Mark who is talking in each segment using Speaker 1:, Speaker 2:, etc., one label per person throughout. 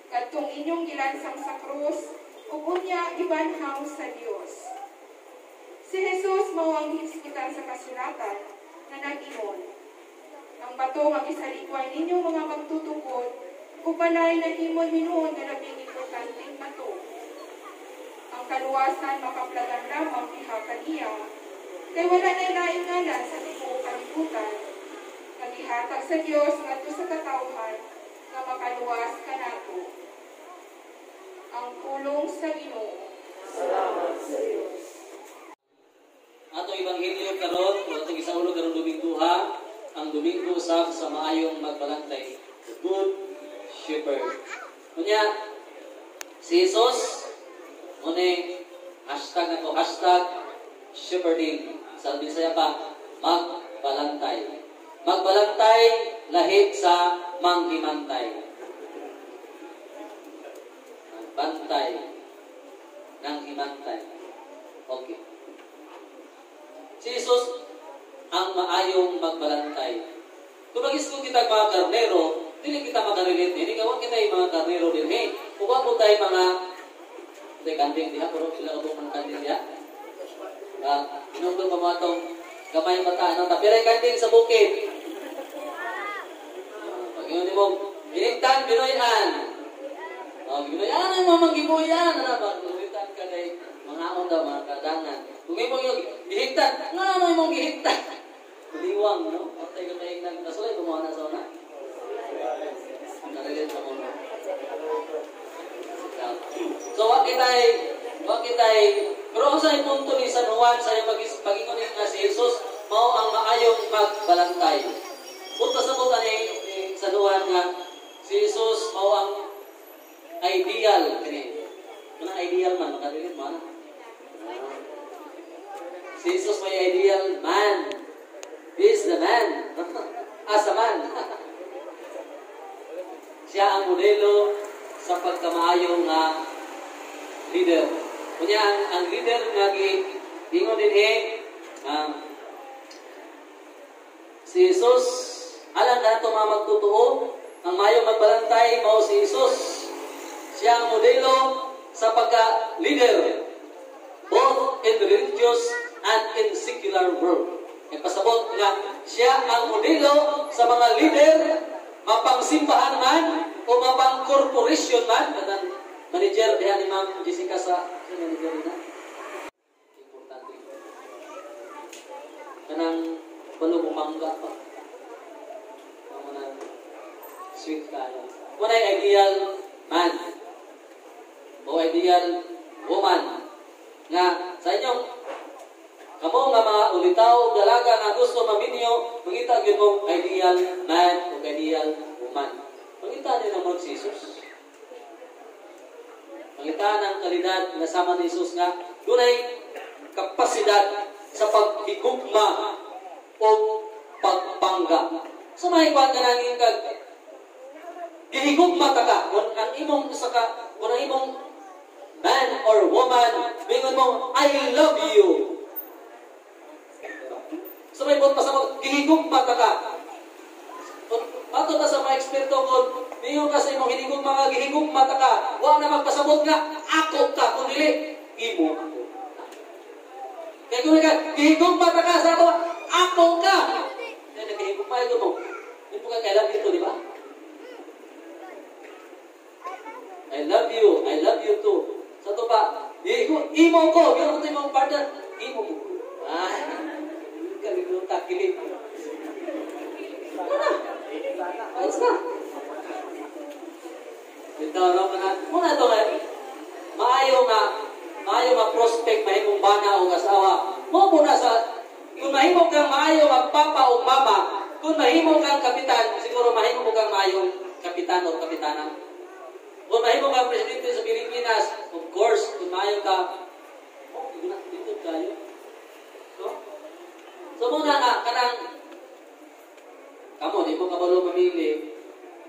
Speaker 1: Kadtong inyong gilansang sa krus, ug unya gibanhaw sa Dios. Si Jesus mao ang hisgutan sa kasulatan nga nag-ingon, ang bato nga gisalikuan ninyo mga magtutukod, ug balay nahimon hinuon nga labing importanteng bato. Ang kaluwasan makaplagan lamang diha kaniya, kay wala na laing ngalan sa tibuok kalibutan, nga gihatag sa Dios ngadto sa katawhan nga makaluwas kanato. Ang pulong sa Ginoo.
Speaker 2: Salamat sa Dios.
Speaker 3: Ato ebanghelyo karon, ato gisaulo karon Domingo ha, ang Domingo sa maayong magbalantay, the Good Shepherd. Kunya si Jesus une hashtag nako hashtag shepherding. Sa Bisaya pa magbalantay. Magbalantay lahit sa manghimantay. Bantay ng himantay. Okay. Si Jesus ang maayong magbalantay. Kung mag-isco kita mga karnero, dili kita makarelate. Hindi gawan kita yung mga karnero din. Hey, kuha po tayo mga kanding diha, pero sila ko mga kanding diha. Inong mga itong gamay mata, tapiray kanding sa bukid. Pag-inon mo, binigtan, binoyan. Ginoyan ang mga giboyan na pagkulitan ka kay mga onda mga kadangan. Kung imo yung gihigtan, nga mo imong gihigtan. Liwang no, patay ka tay nang kasulay gumawa na sa una. Narinig sa mo. So wa kitay pero sa punto ni San Juan sa pag-ingon nga si Jesus mao ang maayong magbalantay. Punta sa buta ni San Juan nga si Jesus mao ang ideal kini. Mana ideal man makadili man. Si Jesus may ideal man. He is the man. As a man. Siya ang modelo sa pagkamaayo nga leader. Kunya ang leader nga gingon dinhi si Jesus alang kanato mga magtutuo ang maayong magbalantay mao si Jesus. Siya ang modelo sa pagka-leader both in religious and in secular world. E pasabot nga siya ang modelo sa mga leader mapangsimbahan man o mapang corporation man. Kanang manager diha ni Ma'am Jessica sa manager na. Importante. Kanang balo bumangga pa. Mga sweet kayo. Wala ideal man. O ideal woman nga sa inyong kamo nga mga ulitaw dalaga nga gusto maminyo mangita gyud mo ideal man o ideal woman. Mangita din ang si Jesus. Mangita ng kalidad nga sama ni Jesus nga dunay kapasidad sa paghigugma o pagpangga. So may kuwan ka nangin kag gihigugma ta ka kung ang imong man or woman mingon mo I love you. So may buot pasabot gihigugma ta ka. Ato ta sa mga eksperto kung mingon ka sa imong hinigugma ka gihigugma ta ka, wa na magpasabot nga ako ka kun dili imo ako. Kaya kung gihigugma ta ka sa ato ako ka. Kaya nagihigugma ito mo. Hindi po ka kailan dito, di ba? I love you too. Sa ito pa, imo ko, gano'n ito yung partner, imo ko. Ay, kalimutan, kilit. Ayos na. Ito, muna ito nga, maayo nga prospect, mahimong bana o asawa. Mo muna sa, kung mahimo kang maayo magpapa o mama, kung mahimo kang kapitan, siguro mahimo mo kang maayong kapitan o kapitana. Kung mahimo kang presidente sa Pilipinas, of course, kung maayo ka, dito tayo. So muna nga, kamo, di mo kabalo mamili.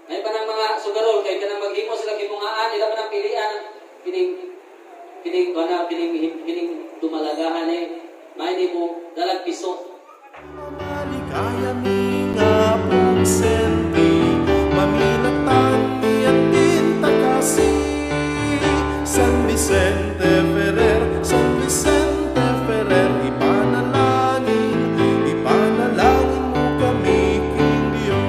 Speaker 3: May pa ng mga sugarol, kaya ka nang maghimo sila kimungaan, ila pa ng pilian, pining dumalagahan may di mo dalag piso.
Speaker 2: Maligaya mi nga pong senti, maminatang iyatin takasi. San Vicente Ferrer, ipanalangin mo kami king Diyos.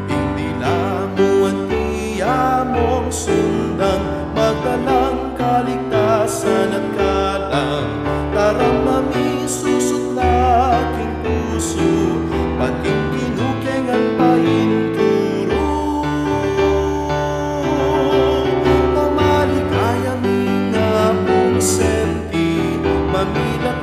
Speaker 2: Hindi lamo at iyamong sundan, magdalang kaligtasan at kalang. Taramami susutlaking puso, pating kinukeng at painturo. Mamaligaya mi nga pong senti, mamila